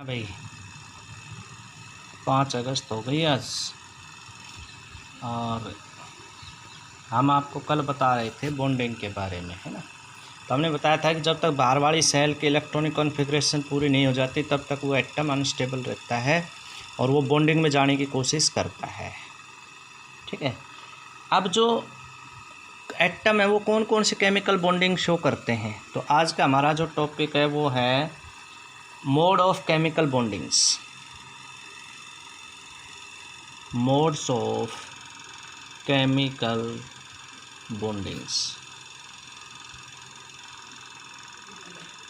भाई 5 अगस्त हो गई आज। और हम आपको कल बता रहे थे बॉन्डिंग के बारे में, है ना। तो हमने बताया था कि जब तक बाहर वाली सेल की इलेक्ट्रॉनिक कॉन्फ़िगरेशन पूरी नहीं हो जाती तब तक वो एटम अनस्टेबल रहता है और वो बॉन्डिंग में जाने की कोशिश करता है। ठीक है। अब जो एटम है वो कौन कौन से केमिकल बॉन्डिंग शो करते हैं, तो आज का हमारा जो टॉपिक है वो है mode of chemical bondings, modes of chemical bondings.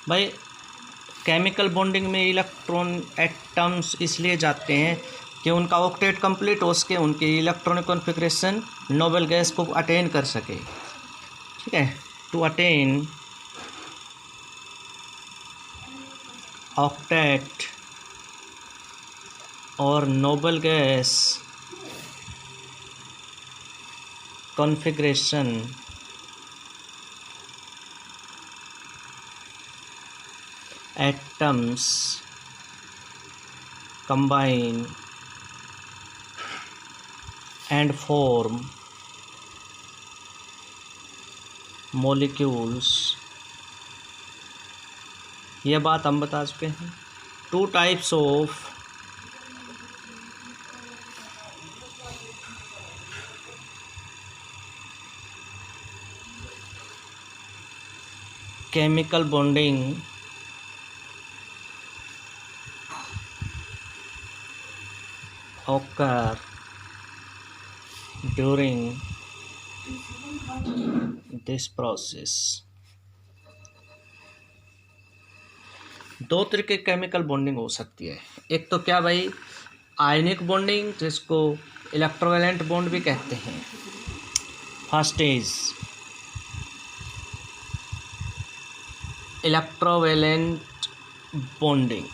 भाई केमिकल बॉन्डिंग में इलेक्ट्रॉन एटम्स इसलिए जाते हैं कि उनका ऑक्टेट कंप्लीट हो सके, उनकी इलेक्ट्रॉनिक कॉन्फ़िगरेशन नोबल गैस को अटेन कर सके। ठीक है। टू अटेन ऑक्टेट और noble gas configuration atoms combine and form molecules। यह बात हम बता चुके हैं। 2 types of chemical bonding occur during this process। 2 तरीके केमिकल बॉन्डिंग हो सकती है। एक तो क्या भाई, आयनिक बॉन्डिंग, जिसको इलेक्ट्रोवैलेंट बॉन्ड भी कहते हैं। फर्स्ट इज इलेक्ट्रोवैलेंट बॉन्डिंग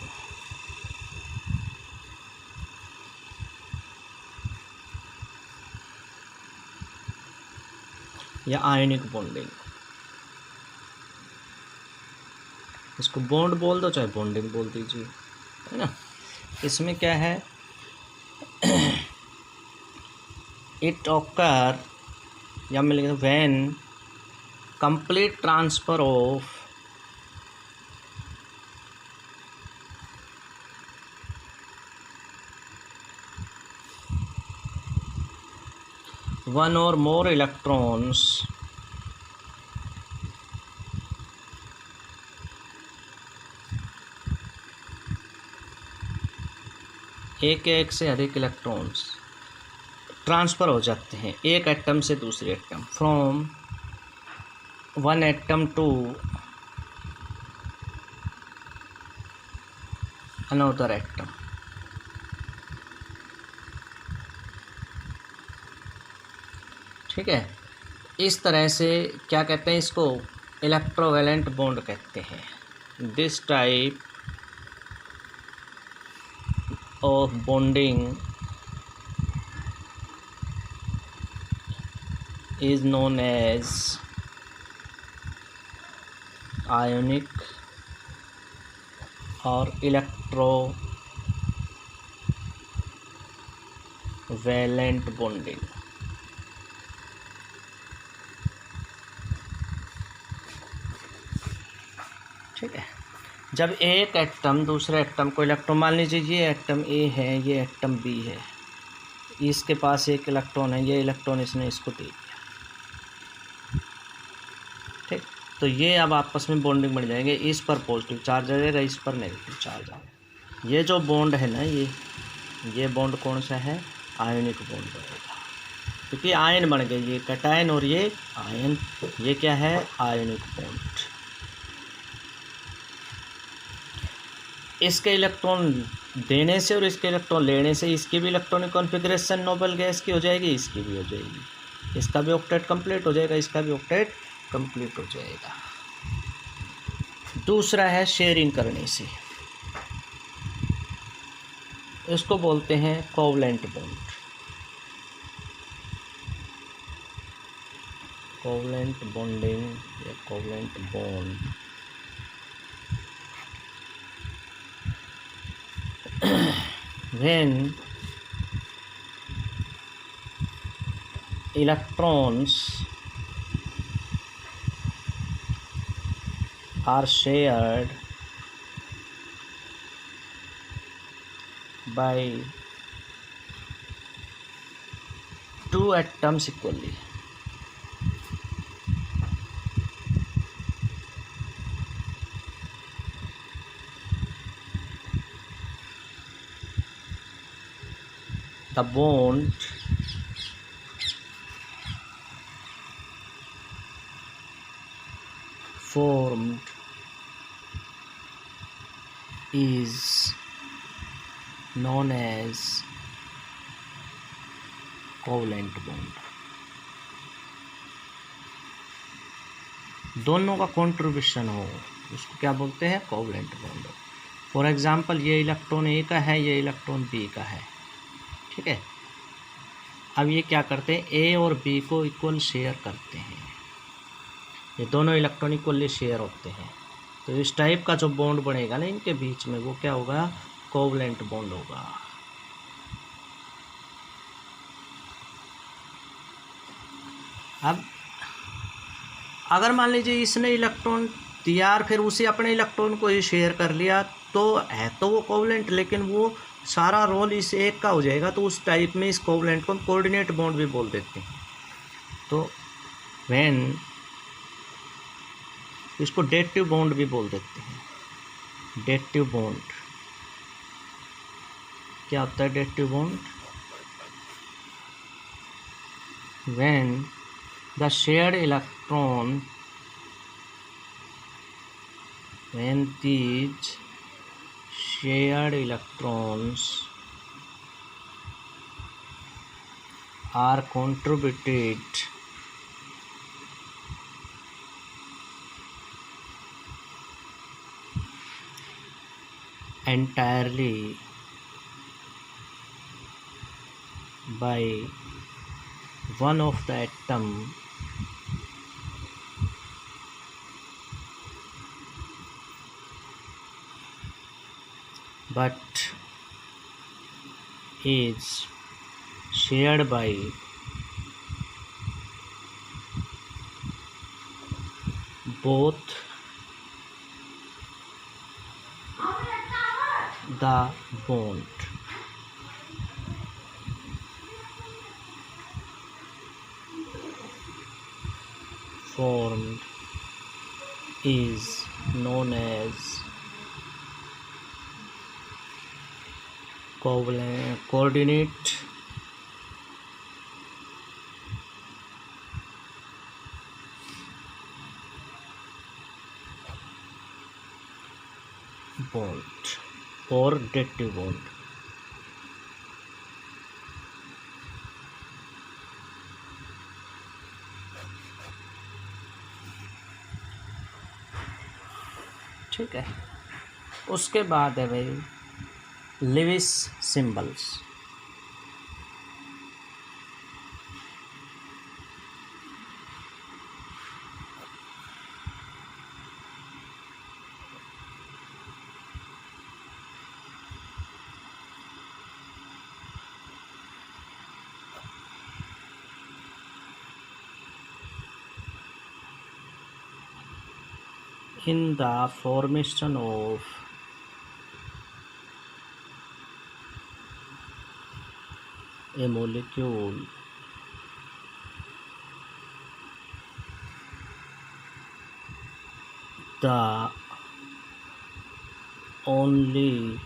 या आयनिक बॉन्डिंग। इसको बॉन्ड बोल दो चाहे बॉन्डिंग बोल दीजिए, है ना। इसमें क्या है, इट ऑकर या मैं लिखता हूँ when complete transfer of one or more electrons एक से अधिक इलेक्ट्रॉन्स ट्रांसफ़र हो जाते हैं एक एटम से दूसरे atom, from one atom to another atom. ठीक है। इस तरह से क्या कहते हैं, इसको इलेक्ट्रोवैलेंट बॉन्ड कहते हैं। This type of bonding is known as ionic or electrovalent bonding। ठीक है। जब एक एटम दूसरे एटम को इलेक्ट्रॉन, मान लीजिए ये एटम ए है, ये एटम बी है, इसके पास एक इलेक्ट्रॉन है, ये इलेक्ट्रॉन इसने इसको दे दिया। ठीक। तो ये अब आपस में बॉन्डिंग बन जाएंगे। इस पर पॉजिटिव चार्ज आ जाएगा, इस पर नेगेटिव चार्ज आ जाएगा। ये जो बॉन्ड है ना, ये बॉन्ड कौन सा है, आयनिक बॉन्ड बनेगा, क्योंकि आयन बन गए, ये कैटायन और ये आयन, ये क्या है, आयनिक बॉन्ड। इसके इलेक्ट्रॉन देने से और इसके इलेक्ट्रॉन लेने से इसकी भी इलेक्ट्रॉनिक कॉन्फ़िगरेशन नोबल गैस की हो जाएगी, इसकी भी हो जाएगी। इसका भी ऑक्टेट कंप्लीट हो जाएगा, इसका भी ऑक्टेट कंप्लीट हो जाएगा। दूसरा है शेयरिंग करने से, इसको बोलते हैं कोवलेंट बॉन्ड। कोवलेंट बॉन्डिंग या covalent bond when electrons are shared by two atoms equally. The bond formed is known as covalent bond. दोनों का कंट्रीब्यूशन हो उसको क्या बोलते हैं? Covalent bond. फॉर एग्जांपल ये इलेक्ट्रॉन ए का है, ये इलेक्ट्रॉन बी का है, ठीक है। अब ये क्या करते हैं? ए और बी को इक्वल शेयर करते हैं, ये दोनों इलेक्ट्रॉन इक्वली शेयर होते हैं। तो इस टाइप का जो बॉन्ड बनेगा ना इनके बीच में, वो क्या होगा? कोवलेंट बॉन्ड होगा। अब अगर मान लीजिए इसने इलेक्ट्रॉन दिया और फिर उसे अपने इलेक्ट्रॉन को ही शेयर कर लिया, तो है तो वो कोवलेंट, लेकिन वो सारा रोल इस एक का हो जाएगा। तो उस टाइप में इस कोवलेंट को हम कोऑर्डिनेट बॉन्ड भी बोल देते हैं। तो व्हेन इसको डेटिव बॉन्ड भी बोल देते हैं। डेटिव बॉन्ड क्या होता है? Dative bond when the shared electron, when these shared electrons are contributed entirely by one of the atom but is shared by both the bond formed is known as coordinate bond or dative bond। ठीक है। उसके बाद है भाई Lewis symbols. In the formation of a molecule, the only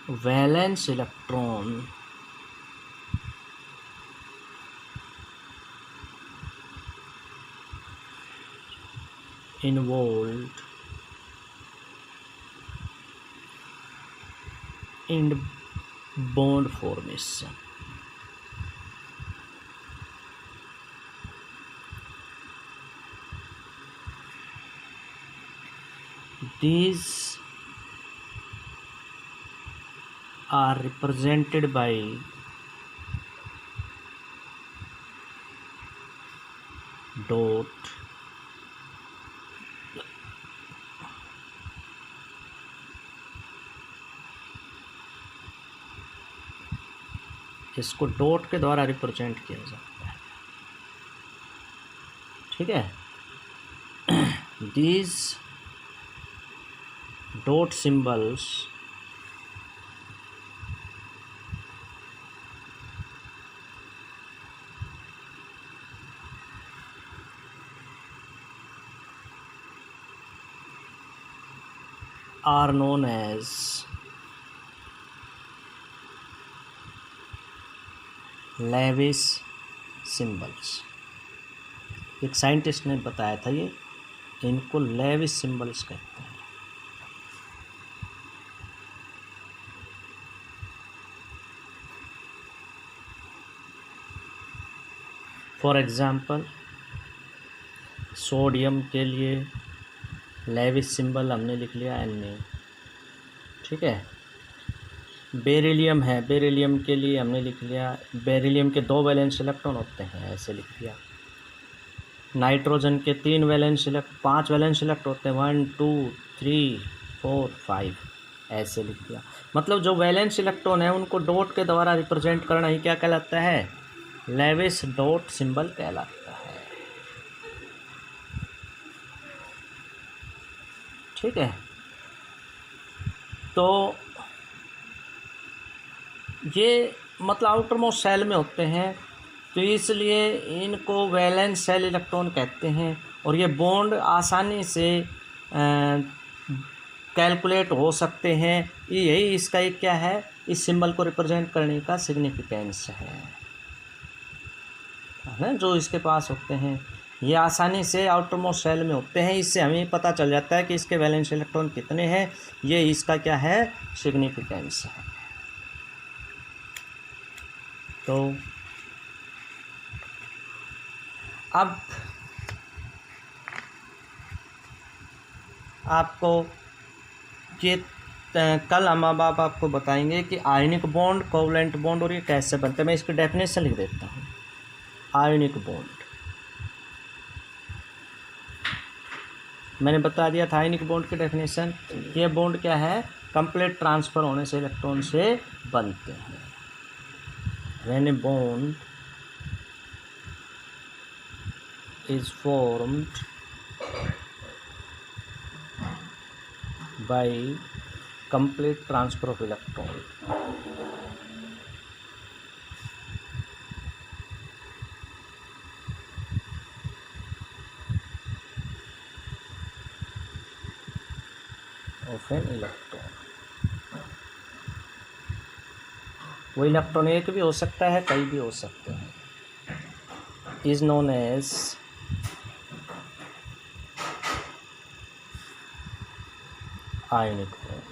valence electron involved in bond formation these are represented by dot इसको dot के द्वारा represent किया जाता है, ठीक है। These dot symbols are known as Lewis symbols. एक scientist ने बताया था ये, इनको लेविस सिंबल्स कहते हैं। फॉर एग्जांपल सोडियम के लिए लेविस सिंबल हमने लिख लिया Na, ठीक है। बेरिलियम है, बेरिलियम के लिए हमने लिख लिया, बेरिलियम के 2 वैलेंस इलेक्ट्रॉन होते हैं, ऐसे लिख दिया। नाइट्रोजन के 5 वैलेंस इलेक्ट्रॉन होते हैं, 1 2 3 4 5, ऐसे लिख दिया। मतलब जो वैलेंस इलेक्ट्रॉन है उनको डॉट के द्वारा रिप्रेजेंट करना ही क्या कहलाता है, लेविस डॉट सिंबल कहलाता है, ठीक है। तो ये मतलब आउटर मोस्ट सेल में होते हैं, तो इसलिए इनको वैलेंस सेल इलेक्ट्रॉन कहते हैं। और ये बॉन्ड आसानी से कैलकुलेट हो सकते हैं। यही इसका एक क्या है, इस सिंबल को रिप्रेजेंट करने का सिग्निफिकेंस है ना, जो इसके पास होते हैं ये आसानी से आउटर मोस्ट सेल में होते हैं। इससे हमें पता चल जाता है कि इसके वैलेंस इलेक्ट्रॉन कितने हैं, ये इसका क्या है, सिग्निफिकेंस है। तो अब आपको ये कल हम अब आपको बताएंगे कि आयनिक बॉन्ड, कोवलेंट बॉन्ड और ये कैसे बनते हैं। मैं इसकी डेफिनेशन लिख देता हूँ। आयनिक बॉन्ड मैंने बता दिया था, आयनिक बॉन्ड की डेफिनेशन। ये बॉन्ड क्या है, कंप्लीट ट्रांसफ़र होने से इलेक्ट्रॉन से बनते हैं। When a bond is formed by complete transfer of electron. Of an electron. वो इलेक्ट्रॉन एक भी हो सकता है, कई भी हो सकते हैं। is known as ionic bond.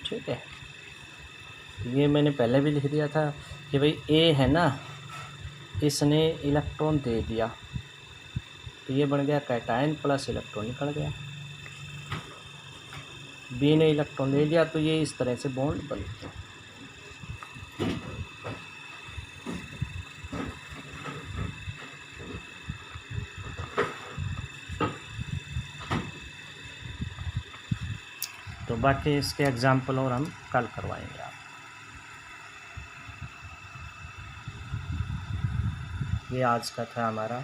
ठीक है, ये मैंने पहले भी लिख दिया था कि भाई ए है ना, इसने इलेक्ट्रॉन दे दिया तो ये बन गया कैटायन प्लस इलेक्ट्रॉन निकल गया। बी ने इलेक्ट्रॉन ले लिया तो ये इस तरह से बॉन्ड बनते हैं। तो बाकी इसके एग्जाम्पल और हम कल करवाएंगे आप। ये आज का था हमारा